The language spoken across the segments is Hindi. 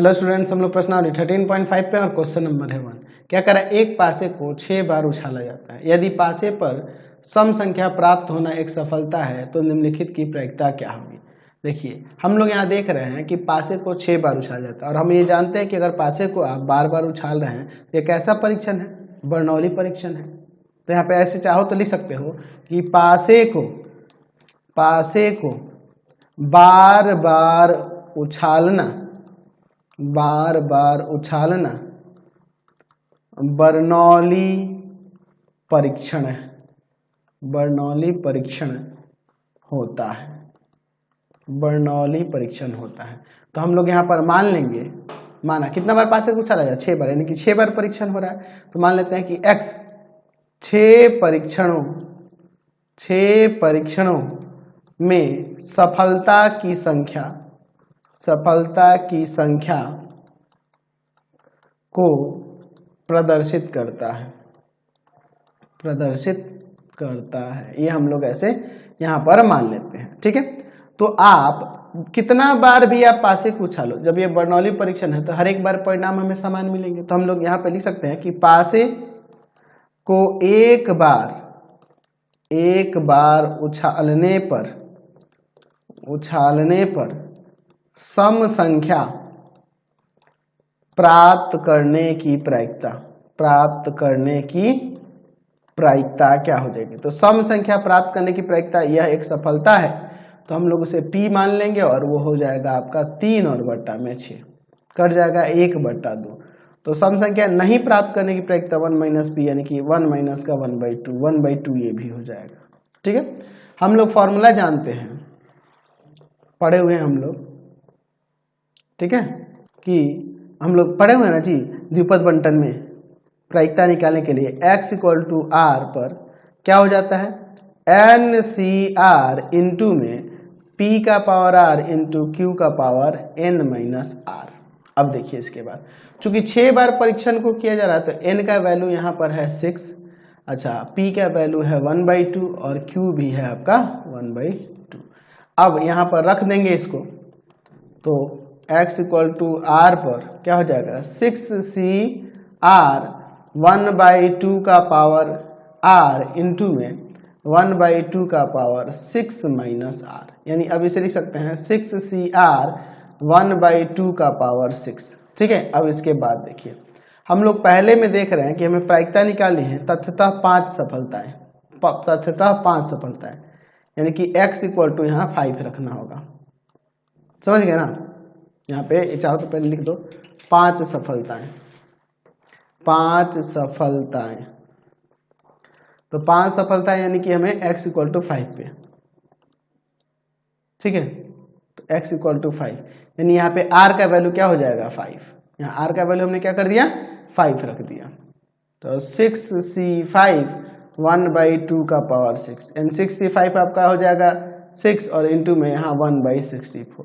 हेलो स्टूडेंट्स, हम लोग प्रश्नावली 13.5 पे और क्वेश्चन नंबर है 1। क्या करा, एक पासे को 6 बार उछाला जाता है। यदि पासे पर सम संख्या प्राप्त होना एक सफलता है तो निम्नलिखित की प्रायिकता क्या होगी। देखिए, हम लोग यहाँ देख रहे हैं कि पासे को 6 बार उछाला जाता है और हम ये जानते हैं कि अगर पासे को आप बार बार उछाल रहे हैं तो ये कैसा परीक्षण है, बर्नौली परीक्षण है। तो यहाँ पे ऐसे चाहो तो लिख सकते हो कि पासे को बार बार उछालना बर्नौली परीक्षण होता है। तो हम लोग यहाँ पर मान लेंगे, माना कितना बार पासे को उछाला जाए, 6 बार, यानी कि 6 बार परीक्षण हो रहा है। तो मान लेते हैं कि x 6 परीक्षणों में सफलता की संख्या को प्रदर्शित करता है। ये हम लोग ऐसे यहाँ पर मान लेते हैं, ठीक है। तो आप कितना बार भी आप पासे को उछालो, जब ये बर्नौली परीक्षण है तो हर एक बार परिणाम हमें समान मिलेंगे। तो हम लोग यहाँ पे लिख सकते हैं कि पासे को एक बार उछालने पर सम संख्या प्राप्त करने की प्रायिकता क्या हो जाएगी। तो सम संख्या प्राप्त करने की प्रायिकता यह एक सफलता है, तो हम लोग उसे P मान लेंगे और वो हो जाएगा आपका 3 और बट्टा में 6 कट जाएगा 1/2। तो सम संख्या नहीं प्राप्त करने की प्रायिकता 1 - P, यानी कि 1 - का 1/2 ये भी हो जाएगा, ठीक है। हम लोग फॉर्मूला जानते हैं, पढ़े हुए हैं हम लोग, ठीक है, कि हम लोग पढ़े हुए हैं ना जी, द्विपद बंटन में प्रायिकता निकालने के लिए x = r पर क्या हो जाता है, NCr इंटू में p का पावर r इंटू q का पावर n - r। अब देखिए इसके बाद, चूंकि 6 बार परीक्षण को किया जा रहा है तो n का वैल्यू यहाँ पर है 6, अच्छा p का वैल्यू है 1/2 और q भी है आपका 1/2। अब यहाँ पर रख देंगे इसको, तो x = r पर क्या हो जाएगा, 6Cr 1/2 का पावर r इंटू में 1/2 का पावर 6 - r, यानी अब इसे लिख सकते हैं 6Cr 1/2 का पावर 6, ठीक है। अब इसके बाद देखिए, हम लोग पहले में देख रहे हैं कि हमें प्रायिकता निकालनी है तथ्यतः 5 सफलताएं, यानी कि x = यहाँ 5 रखना होगा, समझ गए ना। यहाँ पे चाहो तो पहले लिख दो 5 सफलताएं। तो 5 सफलताएं यानी कि हमें x = 5 पे, ठीक है। तो x = 5, यानी यहाँ पे r का वैल्यू क्या हो जाएगा 5, यहाँ r का वैल्यू हमने क्या कर दिया 5 रख दिया। तो 6C5 1/2 का पावर 6, यानी 6C5 आपका हो जाएगा 6 और इंटू में यहाँ 1/64,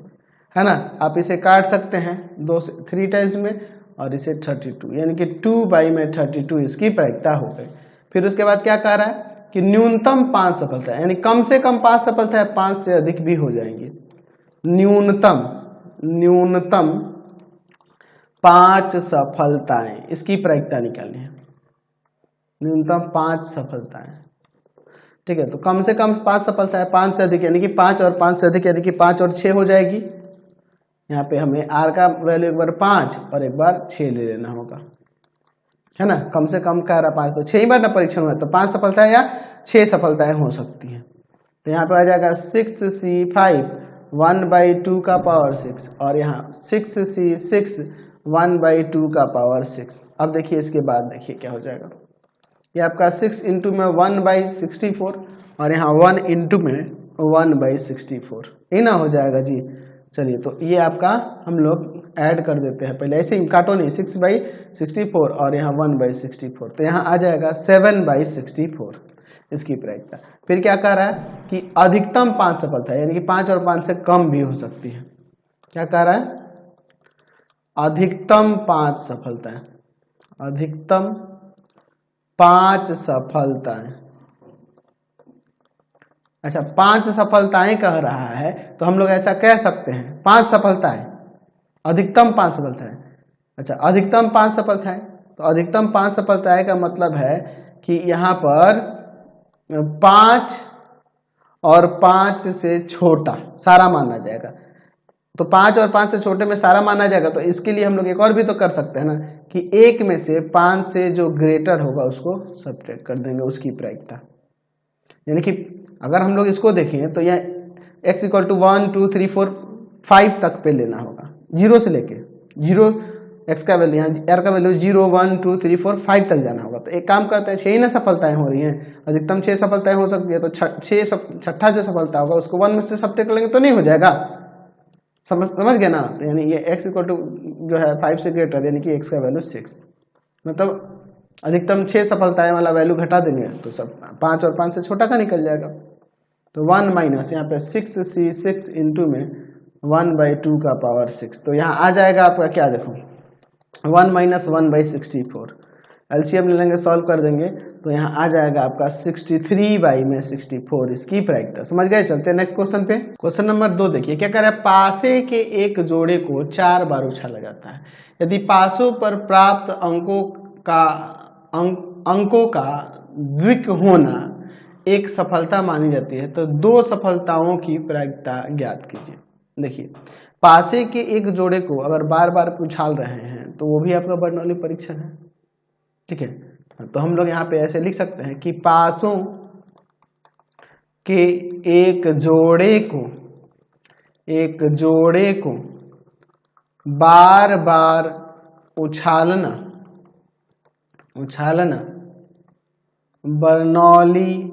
है ना। आप इसे काट सकते हैं 2 से 3 टाइम्स में और इसे 32, यानी कि 2/32 इसकी प्रायिकता हो गई। फिर उसके बाद क्या कह रहा है कि न्यूनतम 5 सफलता, यानी कम से कम 5 सफलता है, 5 से अधिक भी हो जाएंगे। न्यूनतम 5 सफलताएं, इसकी प्रायिकता निकालनी है, न्यूनतम 5 सफलताएं, ठीक है। तो कम से कम 5 सफलता है, 5 से अधिक यानी कि 5 और 5 से अधिक यानी कि 5 और 6 हो जाएगी। यहाँ पे हमें r का वैल्यू एक बार 5 और एक बार 6 ले लेना होगा, है ना। कम से कम का 5, तो 6 ही बार ना परीक्षण हुआ, तो 5 सफलताएं या 6 सफलताएं हो सकती हैं। तो यहाँ पे आ जाएगा 6C5 1/2 का पावर 6 और यहाँ 6C6 1/2 का पावर 6। अब देखिए इसके बाद देखिए क्या हो जाएगा, ये आपका 6 इंटू में 1/64 और यहाँ 1 इंटू में 1/64, ये ना हो जाएगा जी। चलिए, तो ये आपका हम लोग ऐड कर देते हैं, पहले ऐसे ही काटो नहीं, 6/64 और यहाँ 1/64, तो यहाँ आ जाएगा 7/64 इसकी प्रायिकता। फिर क्या कह रहा है कि अधिकतम 5 सफलता, यानी कि 5 और 5 से कम भी हो सकती है। क्या कह रहा है, अधिकतम 5 सफलताएं, अधिकतम 5 सफलताएं, अच्छा 5 सफलताएं कह रहा है, तो हम लोग ऐसा कह सकते हैं 5 सफलताएं, अधिकतम 5 सफलताएं। अच्छा, अधिकतम 5 सफलताएं, तो अधिकतम 5 सफलताएं का मतलब है कि यहाँ पर 5 और 5 से छोटा सारा माना जाएगा। तो 5 और 5 से छोटे में सारा माना जाएगा, तो इसके लिए हम लोग एक और भी तो कर सकते हैं ना कि 1 में से 5 से जो ग्रेटर होगा उसको सब्ट्रैक्ट कर देंगे, उसकी प्रायिकता। यानी कि अगर हम लोग इसको देखें तो यह x इक्वल टू 1 2 3 4 5 तक पे लेना होगा, 0 से लेके 0 x का वैल्यू, यहाँ r का वैल्यू 0 1 2 3 4 5 तक जाना होगा। तो एक काम करते हैं, 6 ही ना सफलताएं हो रही हैं, अधिकतम 6 सफलताएं हो सकती है, तो छठा जो सफलता होगा उसको 1 में से सब्ट्रैक्ट करेंगे तो नहीं हो जाएगा। समझ गया ना। तो यानी ये x इक्वल टू जो है 5 से ग्रेटर, यानी कि x का वैल्यू 6, मतलब अधिकतम 6 सफलताएं वाला वैल्यू घटा देंगे तो सब 5 और 5 से छोटा का निकल जाएगा। तो 1 माइनस यहाँ पे 6c 6 इंटू में 1/2 का पावर 6, तो यहाँ आ जाएगा आपका क्या, देखो 1 माइनस 1/64, एलसीएम ले लेंगे, सॉल्व कर देंगे तो यहाँ आ जाएगा आपका 63/64 इसकी प्रायिकता। समझ गए। चलते हैं नेक्स्ट क्वेश्चन पे। क्वेश्चन नंबर 2 देखिए क्या कह रहा है, पासे के एक जोड़े को 4 बार उछाला जाता है, यदि पासों पर प्राप्त अंकों का द्विक होना एक सफलता मानी जाती है, तो 2 सफलताओं की प्रायिकता ज्ञात कीजिए। देखिए पासे के एक जोड़े को अगर बार बार उछाल रहे हैं तो वो भी आपका बर्नौली परीक्षण है, ठीक है। तो हम लोग यहाँ पे ऐसे लिख सकते हैं कि पासों के एक जोड़े को बार बार उछालना बर्नौली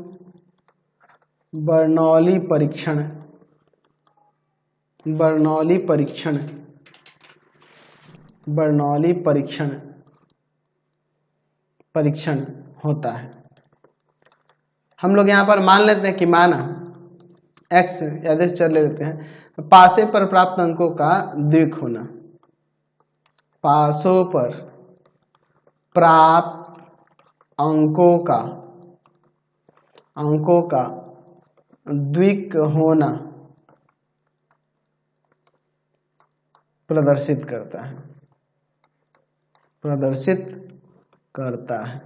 परीक्षण होता है। हम लोग यहाँ पर मान लेते हैं कि माना x याद से चल लेते हैं, पासे पर प्राप्त अंकों का द्विक होना, पासों पर प्राप्त अंकों का द्विक होना प्रदर्शित करता है।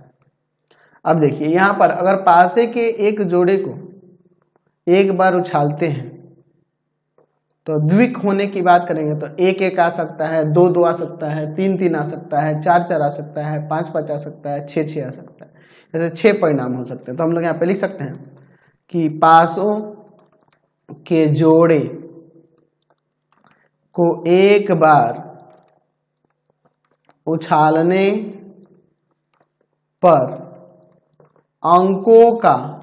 अब देखिए यहाँ पर अगर पासे के एक जोड़े को एक बार उछालते हैं तो द्विक होने की बात करेंगे तो 1 1 आ सकता है, 2 2 आ सकता है, 3 3 आ सकता है, 4 4 आ सकता है, 5 5 आ सकता है, 6 6 आ सकता है, ऐसे 6 परिणाम हो सकते हैं। तो हम लोग यहाँ पे लिख सकते हैं कि पासों के जोड़े को एक बार उछालने पर अंकों का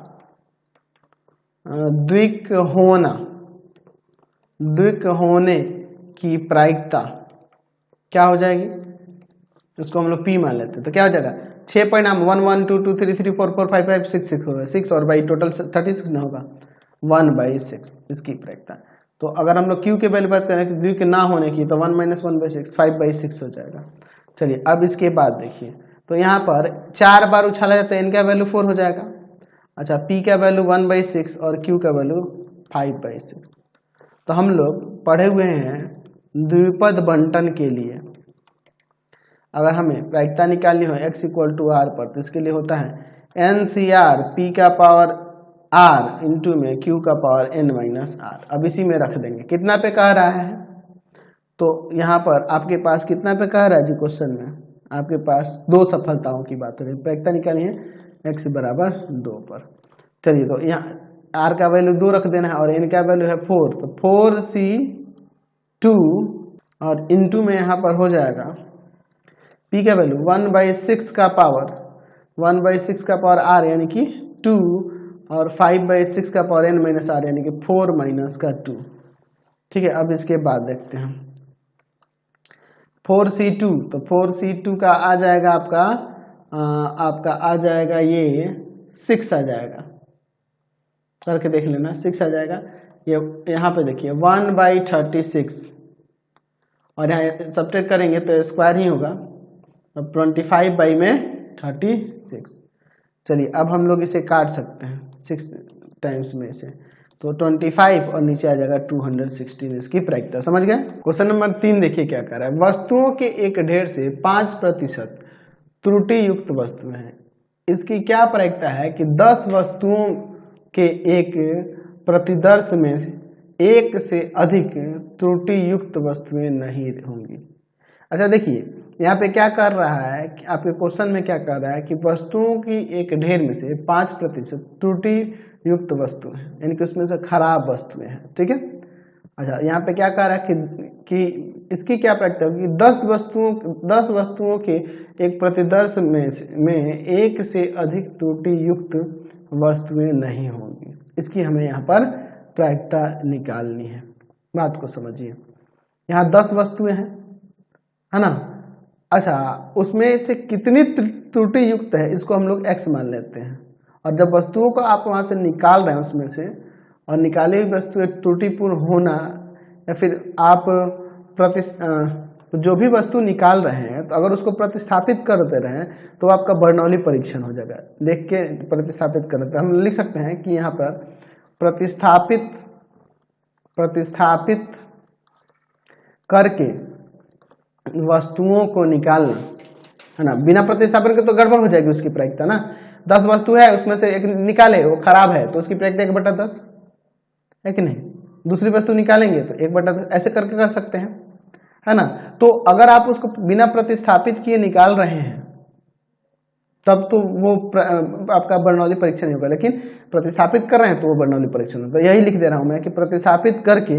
द्विक होने की प्रायिकता क्या हो जाएगी, उसको हम लोग p मान लेते हैं। तो क्या हो जाएगा, 6 परिणाम 1 1 2 2 3 3 4 4 5 5 6 6 होगा, 6 और बाई टोटल 36 ना होगा, 1/6 इसकी प्रायिकता। तो अगर हम लोग q के वैल्यू बात करें द्विक ना होने की तो 1 माइनस 1/6 5/6 हो जाएगा। चलिए अब इसके बाद देखिए, तो यहाँ पर 4 बार उछाला जाता है, इनका वैल्यू 4 हो जाएगा। अच्छा p का वैल्यू 1/6 और q का वैल्यू 5/6। तो हम लोग पढ़े हुए हैं द्विपद बंटन के लिए अगर हमें प्रायिकता निकालनी हो x इक्वल टू r पर, तो इसके लिए होता है NCR p का पावर r इंटू में q का पावर n माइनस r। अब इसी में रख देंगे, कितना पे कह रहा है, तो यहाँ पर आपके पास कितना पे कह रहा है जी, क्वेश्चन में आपके पास 2 सफलताओं की बात हो रही है, प्रायिकता निकालनी है x बराबर 2 पर। चलिए तो यहाँ r का वैल्यू 2 रख देना है और n का वैल्यू है 4, तो 4c2 और इंटू में यहाँ पर हो जाएगा p का वैल्यू 1/6 का पावर r यानी कि 2 और 5/6 का पावर n माइनस r यानी कि 4 माइनस का 2। ठीक है, अब इसके बाद देखते हैं 4c2, तो 4c2 का आ जाएगा आपका आ जाएगा ये 6 आ जाएगा, करके देख लेना 6 आ जाएगा। ये यहाँ पे देखिए 1/36 और यहाँ सब्ट्रैक्ट करेंगे तो स्क्वायर ही होगा, अब 25/36। चलिए अब हम लोग इसे काट सकते हैं 6 टाइम्स में से, तो 25 और नीचे आ जाएगा 216 इसकी प्रायिकता। समझ गए। क्वेश्चन नंबर 3 देखिए क्या कर रहा है। वस्तुओं के एक ढेर से 5% त्रुटि युक्त वस्तुएं हैं। इसकी क्या प्रायिकता है कि 10 वस्तुओं के एक प्रतिदर्श में एक से अधिक त्रुटि युक्त वस्तुएं नहीं होंगी। अच्छा देखिए यहाँ पे क्या कर रहा है कि आपके क्वेश्चन में क्या कर रहा है कि वस्तुओं की एक ढेर में से 5% त्रुटि युक्त वस्तु है, यानी कि उसमें से खराब वस्तुएं हैं। ठीक है। अच्छा यहाँ पे क्या कह रहा है कि इसकी क्या प्रायिकता होगी। 10 वस्तुओं के एक प्रतिदर्श में एक से अधिक त्रुटि युक्त वस्तुएं नहीं होंगी। इसकी हमें यहाँ पर प्रायिकता निकालनी है। बात को समझिए। यहाँ 10 वस्तुएं हैं, है ना। अच्छा उसमें से कितनी त्रुटि युक्त है इसको हम लोग x मान लेते हैं। और जब वस्तुओं को आप वहां से निकाल रहे हैं उसमें से, और निकाली हुई वस्तु त्रुटिपूर्ण होना, या फिर आप जो भी वस्तु निकाल रहे हैं तो अगर उसको प्रतिस्थापित करते रहें तो आपका बर्नौली परीक्षण हो जाएगा। देख के प्रतिस्थापित करते हम लिख सकते हैं कि यहाँ पर प्रतिस्थापित करके वस्तुओं को निकालना, है ना। बिना प्रतिस्थापन के तो गड़बड़ हो जाएगी उसकी प्रायिकता ना। 10 वस्तु है उसमें से एक निकाले वो खराब है तो उसकी प्रायिकता 1/10 है कि नहीं। दूसरी वस्तु निकालेंगे तो 1/10 ऐसे करके कर सकते हैं, है ना। तो अगर आप उसको बिना प्रतिस्थापित किए निकाल रहे हैं तब तो वो आपका बर्नौली परीक्षण नहीं होगा, लेकिन प्रतिस्थापित कर रहे हैं तो वो बर्नौली परीक्षण होगा। तो यही लिख दे रहा हूं मैं कि प्रतिस्थापित करके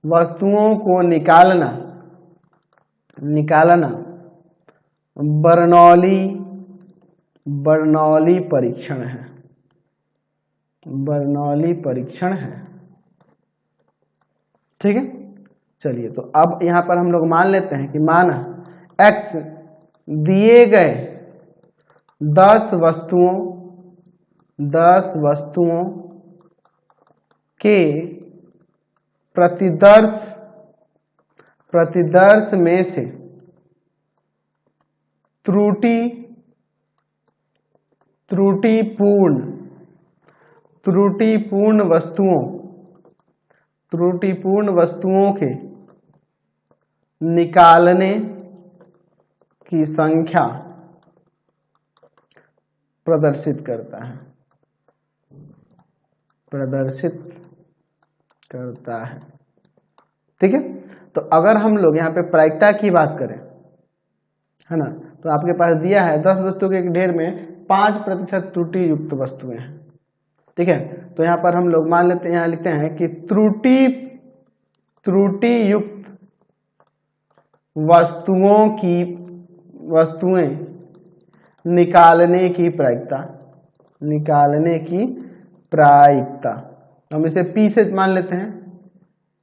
वस्तुओं को निकालना बर्नौली परीक्षण है। बर्नौली परीक्षण है। ठीक है। चलिए तो अब यहां पर हम लोग मान लेते हैं कि माना x दिए गए 10 वस्तुओं के प्रतिदर्श में से त्रुटिपूर्ण वस्तुओं के निकालने की संख्या प्रदर्शित करता है। ठीक है। तो अगर हम लोग यहाँ पे प्रायिकता की बात करें, है ना, तो आपके पास दिया है 10 वस्तुओं के एक ढेर में 5% त्रुटि युक्त वस्तुएं हैं। ठीक है। तो यहाँ पर हम लोग मान लेते हैं, यहाँ लिखते हैं कि त्रुटि युक्त वस्तुएं निकालने की प्रायिकता हम इसे P से मान लेते हैं।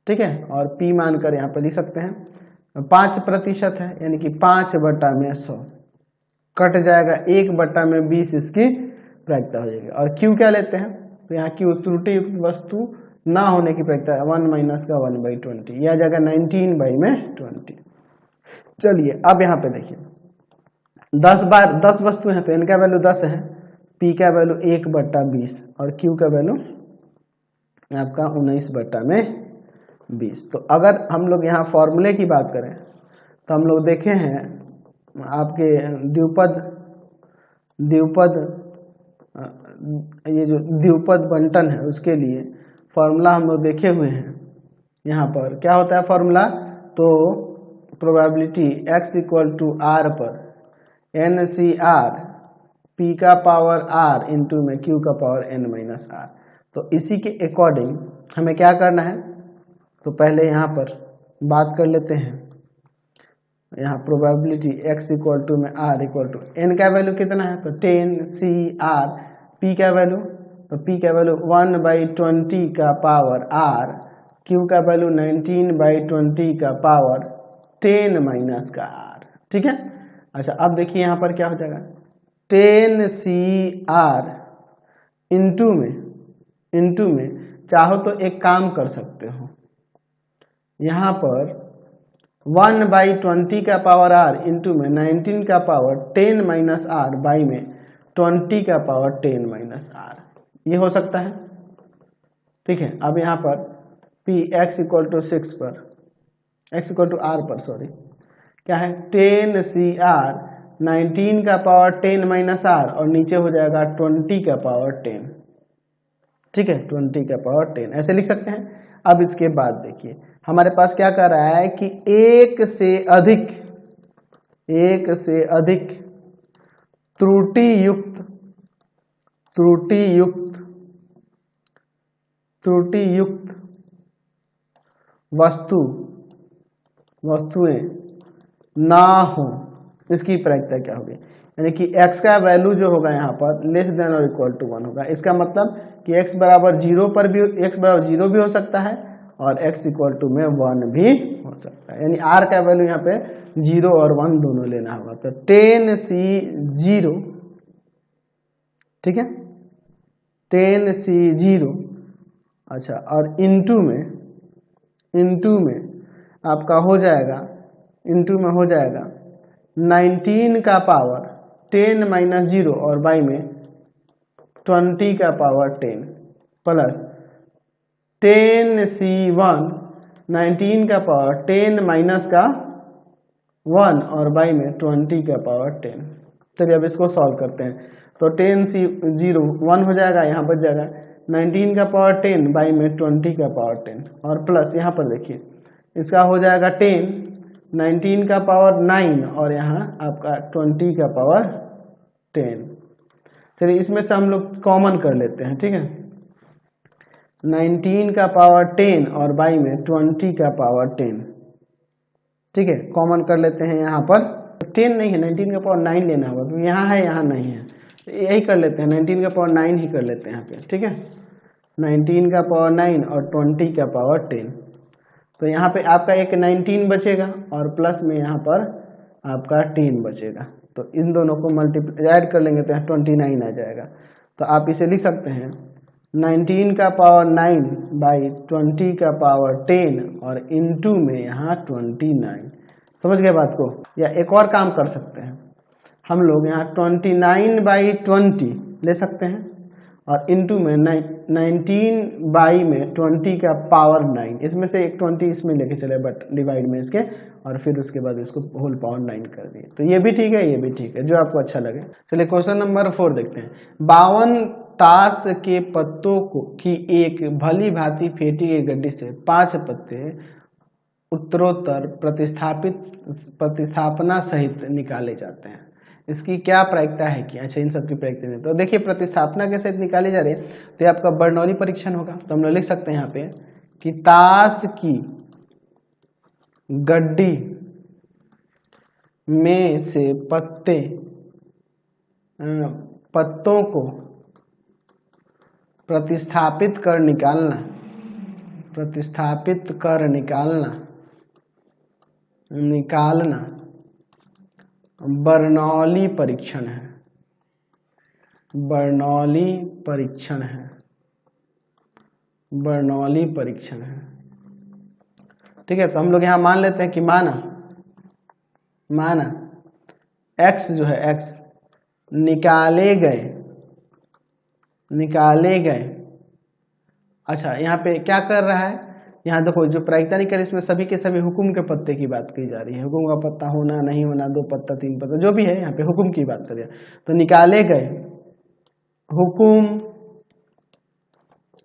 ठीक है। और P मानकर यहाँ पर लिख सकते हैं 5% है, यानी कि 5/100 कट जाएगा, 1/20 इसकी प्रायिकता हो जाएगी। और Q क्या लेते हैं तो यहाँ Q त्रुटि युक्त वस्तु ना होने की प्रायिकता है 1 - का 1/20, यह आ जाएगा 19/20। चलिए अब यहाँ पे देखिए 10 वस्तु हैं तो इनका वैल्यू 10 है, P का वैल्यू 1/20 और Q का वैल्यू आपका 19/20। तो अगर हम लोग यहाँ फॉर्मूले की बात करें तो हम लोग देखे हैं आपके ये जो द्विपद बंटन है उसके लिए फॉर्मूला हम लोग देखे हुए हैं। यहाँ पर क्या होता है फॉर्मूला, तो प्रोबेबिलिटी x = r पर NCr P का पावर r इंटू में Q का पावर n-r। तो इसी के अकॉर्डिंग हमें क्या करना है, तो पहले यहाँ पर बात कर लेते हैं। यहाँ प्रोबेबिलिटी x = में r = n का वैल्यू कितना है तो 10Cr, P का वैल्यू तो P का वैल्यू 1/20 का पावर r, Q का वैल्यू 19/20 का पावर 10 - का r। ठीक है। अच्छा अब देखिए यहाँ पर क्या हो जाएगा 10Cr इंटू में चाहो तो एक काम कर सकते हो, यहाँ पर 1/20 का पावर r इंटू में 19 का पावर 10 - r बाई में 20 का पावर 10 - r। ये हो सकता है। ठीक है, अब यहाँ पर p x इक्वल टू 6 पर x इक्वल टू r पर सॉरी क्या है 10 CR 19 का पावर 10 माइनस r और नीचे हो जाएगा 20 का पावर 10। ठीक है, 20 का पावर 10 ऐसे लिख सकते हैं। अब इसके बाद देखिए हमारे पास क्या कर रहा है कि एक से अधिक त्रुटि युक्त वस्तुएं ना हो, इसकी प्रायिकता क्या होगी? यानी कि x का वैल्यू जो होगा यहाँ पर लेस देन और इक्वल टू 1 होगा। इसका मतलब कि x बराबर 0 पर भी x बराबर 0 भी हो सकता है और x इक्वल टू में 1 भी हो सकता है। यानी r का वैल्यू यहाँ पे 0 और 1 दोनों लेना होगा। तो 10C0, ठीक है, 10C0, अच्छा, और इनटू में आपका हो जाएगा, 19 का पावर 10 माइनस 0 और बाई में 20 का पावर 10 प्लस 10C1 19 का पावर 10 माइनस का 1 और बाई में 20 का पावर 10। चलिए अब इसको सॉल्व करते हैं। तो 10C0 1 हो जाएगा, यहाँ बच जाएगा 19 का पावर 10 बाई में 20 का पावर 10 और प्लस यहाँ पर देखिए इसका हो जाएगा 10 19 का पावर 9 और यहाँ आपका 20 का पावर 10। चलिए इसमें से हम लोग कॉमन कर लेते हैं। ठीक है, 19 का पावर 10 और बाई में 20 का पावर 10। ठीक है, कॉमन कर लेते हैं। यहाँ पर 10 नहीं है, 19 का पावर 9 लेना होगा क्योंकि यहाँ है यहाँ नहीं है, तो यही कर लेते हैं, 19 का पावर 9 ही कर लेते हैं यहाँ पे। ठीक है, 19 का पावर 9 और 20 का पावर 10। तो यहाँ पे आपका एक 19 बचेगा और प्लस में यहाँ पर आपका 10 बचेगा। तो इन दोनों को ऐड कर लेंगे तो यहाँ 29 आ जाएगा। तो आप इसे लिख सकते हैं 19 का पावर 9 बाई 20 का पावर 10 और इनटू में यहाँ 29। समझ गए बात को? या एक और काम कर सकते हैं हम लोग, यहाँ 29 बाई 20 ले सकते हैं और इनटू में 19 बाई में 20 का पावर 9, इसमें से एक 20 इसमें लेके चले बट डिवाइड में इसके, और फिर उसके बाद इसको होल पावर 9 कर दिए। तो ये भी ठीक है, ये भी ठीक है, जो आपको अच्छा लगे। चलिए क्वेश्चन नंबर 4 देखते हैं। 52 ताश के पत्तों की एक भली भांति फेंटी गई गड्डी से 5 पत्ते उत्तरोत्तर प्रतिस्थापना सहित निकाले जाते हैं। इसकी क्या प्रायिकता है कि अच्छा इन सब की प्रायिकता नहीं। तो देखिए प्रतिस्थापना के सहित निकाली जा रही है तो आपका बर्नौली परीक्षण होगा। तो हम लोग लिख सकते हैं यहाँ पे कि ताश की गड्डी में से पत्तों को प्रतिस्थापित कर निकालना बर्नौली परीक्षण है। ठीक है, तो हम लोग यहाँ मान लेते हैं कि माना x जो है x निकाले गए। अच्छा, यहाँ पे क्या कर रहा है, यहाँ देखो जो प्रायिकता निकले इसमें सभी के सभी हुकुम के पत्ते की बात की जा रही है। हुकुम का पत्ता होना नहीं होना, 2 पत्ता 3 पत्ता जो भी है, यहाँ पे हुकुम की बात कर रही है। तो निकाले गए हुकुम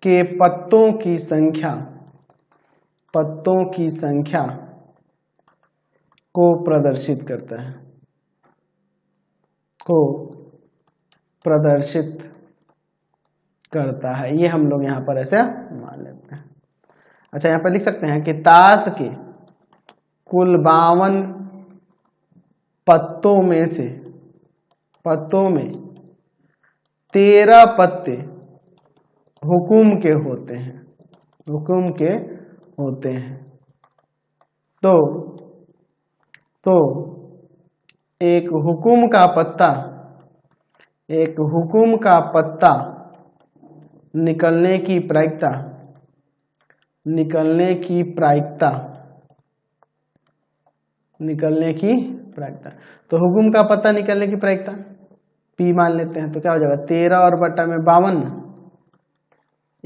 के पत्तों की संख्या को प्रदर्शित करता है। ये हम लोग यहाँ पर ऐसे मान लेते हैं। अच्छा, यहाँ पर लिख सकते हैं कि ताश के कुल 52 पत्तों में 13 पत्ते हुकुम के होते हैं। तो एक हुकुम का पत्ता निकलने की प्रायिकता तो हुकुम का पत्ता निकलने की प्रायिकता P मान लेते हैं। तो क्या हो जाएगा 13 और बटा में 52,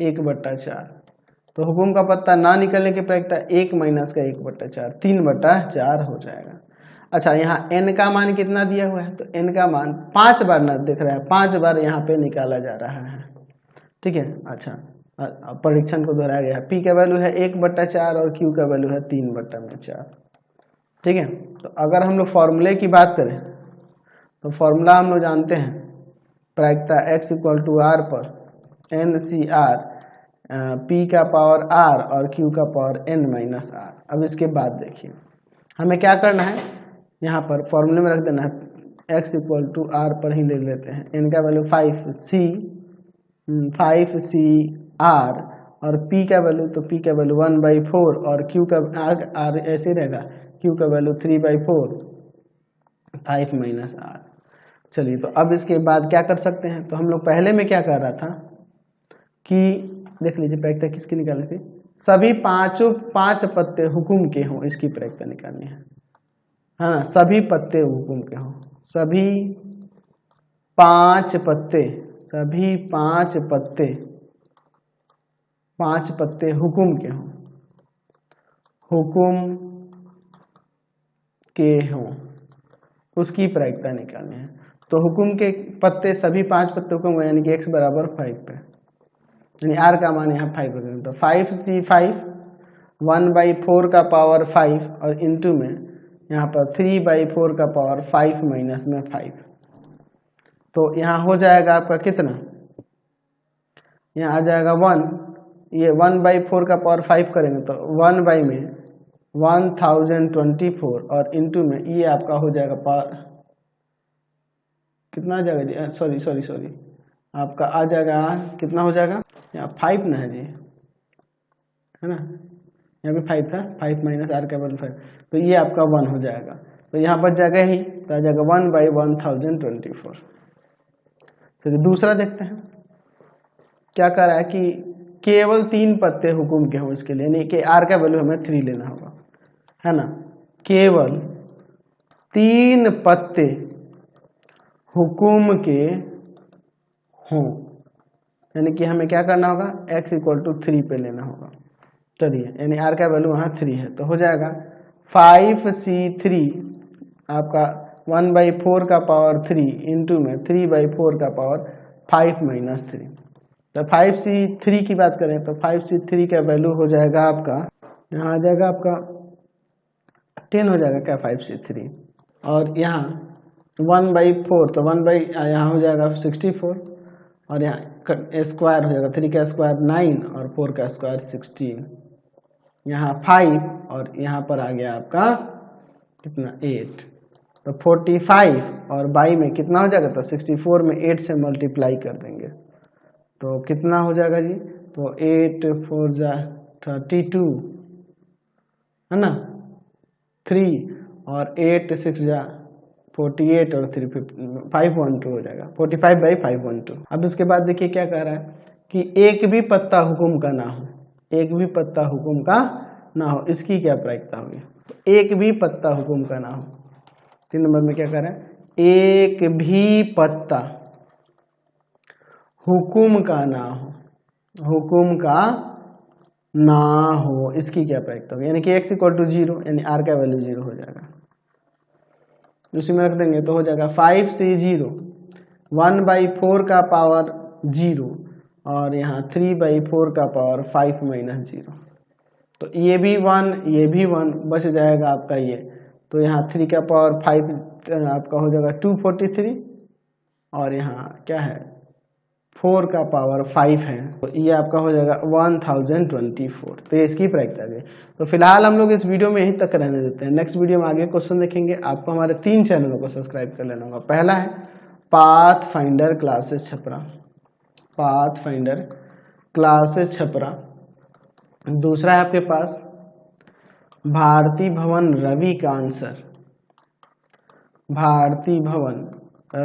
1/4। तो हुकुम का पत्ता ना निकलने की प्रायिकता 1 माइनस का 1/4, 3/4 हो जाएगा। अच्छा, यहाँ n का मान कितना दिया हुआ है, तो n का मान 5 बार न दिख रहा है, 5 बार यहाँ पे निकाला जा रहा है। ठीक है। अच्छा, परीक्षण को दोहराया गया है। p का वैल्यू है 1/4 और q का वैल्यू है 3/4। ठीक है। तो अगर हम लोग फॉर्मूले की बात करें तो फॉर्मूला हम लोग जानते हैं, प्रायिकता x = r पर NCr p का पावर r और q का पावर n माइनस r। अब इसके बाद देखिए हमें क्या करना है, यहाँ पर फॉर्मूले में रख देना है, x = r पर ही ले लेते हैं। n का वैल्यू 5c r और p का वैल्यू, तो p का वैल्यू 1/4 और q का r ऐसे रहेगा, q का वैल्यू 3/4, 5 माइनस r। चलिए, तो अब इसके बाद क्या कर सकते हैं, तो हम लोग पहले में क्या कर रहा था कि देख लीजिए प्रायिकता किसकी निकालनी थी, सभी 5 पत्ते हुकुम के हों, इसकी प्रायिकता निकालनी है ना। सभी पत्ते हुकुम के हों, सभी 5 पत्ते हुकुम के हों, उसकी प्रायिकता निकालनी है। तो हुकुम के पत्ते सभी 5 पत्ते हुकुम, यानी कि x = 5 पे, यानी r का मान यहाँ 5 रखेंगे। तो 5c5 1/4 का पावर 5 और इंटू में यहाँ पर 3/4 का पावर 5 माइनस में 5। तो यहाँ हो जाएगा आपका कितना, यहाँ आ जाएगा 1, ये 1/4 का पावर 5 करेंगे तो 1 बाई में 1024 और इंटू में ये आपका हो जाएगा पावर, कितना आ जाएगा जी, सॉरी आपका आ जाएगा, कितना हो जाएगा, यहाँ 5 ना है जी, है ना, यहाँ पे 5 था, 5 माइनस r का वैल्यू 5, तो ये आपका 1 हो जाएगा। तो यहाँ बच जाएगा ही, तो आ जाएगा 1/1024। चलिए दूसरा देखते हैं, क्या कर रहा है कि केवल 3 पत्ते हुकुम के हों, इसके लिए यानी कि r का वैल्यू हमें 3 लेना होगा, है ना। केवल 3 पत्ते हुकुम के हों, यानी कि हमें क्या करना होगा, x = 3 पे लेना होगा। चलिए, यानी r का वैल्यू वहाँ 3 है, तो हो जाएगा 5c3 आपका 1/4 का पावर 3 इंटू में 3/4 का पावर 5 माइनस 3। तो 5c3 की बात करें तो 5c3 का वैल्यू हो जाएगा आपका, यहाँ आ जाएगा आपका 10 हो जाएगा क्या 5c3, और यहाँ 1/4 तो यहाँ हो जाएगा 64 और यहाँ स्क्वायर हो जाएगा, 3 का स्क्वायर 9 और 4 का स्क्वायर 16, यहाँ 5 और यहाँ पर आ गया आपका कितना 8, तो 45 और बाई में कितना हो जाएगा, तो 64 में 8 से मल्टीप्लाई कर देंगे तो कितना हो जाएगा जी, तो 8 4 जा 32, है ना, 3 और 8 6 जा 48 और 3 512 हो जाएगा, 45/512। अब इसके बाद देखिए क्या कह रहा है कि एक भी पत्ता हुकुम का ना हो, एक भी पत्ता हुकुम का ना हो, इसकी क्या प्रायिकता होगी, तो एक भी पत्ता हुकुम का ना हो। 3 नंबर में क्या कह रहा है, एक भी पत्ता हुकुम का ना हो, हुकुम का ना हो, इसकी क्या प्रायिकता होगी, यानी कि x = 0, यानी r का वैल्यू 0 हो जाएगा। उसी में रख देंगे तो हो जाएगा 5c0 1/4 का पावर 0 और यहाँ 3/4 का पावर 5 माइनस 0, तो ये भी 1 ये भी 1 बच जाएगा आपका ये, तो यहाँ 3 का पावर 5 आपका हो जाएगा 243 और यहाँ क्या है 4 का पावर 5 है, तो ये आपका हो जाएगा 1024। तो ये इसकी प्रायिकता है। तो फिलहाल हम लोग इस वीडियो में यहीं तक रहने देते हैं, नेक्स्ट वीडियो में आगे क्वेश्चन देखेंगे। आपको हमारे 3 चैनलों को सब्सक्राइब कर लेना होगा। पहला है pathfinder classes Chhapra, pathfinder classes Chhapra. दूसरा है आपके पास भारती भवन रविकांत सर, भारती भवन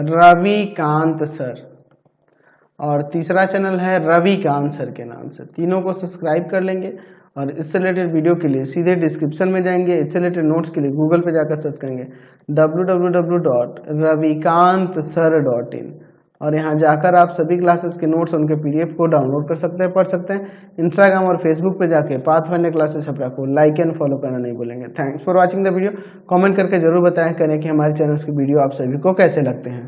रविकांत सर, और तीसरा चैनल है रविकांत सर के नाम से। तीनों को सब्सक्राइब कर लेंगे और इससे रिलेटेड वीडियो के लिए सीधे डिस्क्रिप्शन में जाएंगे, इससे रिलेटेड नोट्स के लिए गूगल पे जाकर सर्च करेंगे www.ravikantsir.in और यहाँ जाकर आप सभी क्लासेस के नोट्स उनके पीडीएफ को डाउनलोड कर सकते हैं, पढ़ सकते हैं। इंस्टाग्राम और फेसबुक पे जाके पाथफाइंडर क्लासेस छपरा को लाइक एंड फॉलो करना नहीं भूलेंगे। Thanks for watching the video. Comment करके जरूर बताएं करें कि हमारे चैनल की वीडियो आप सभी को कैसे लगते हैं।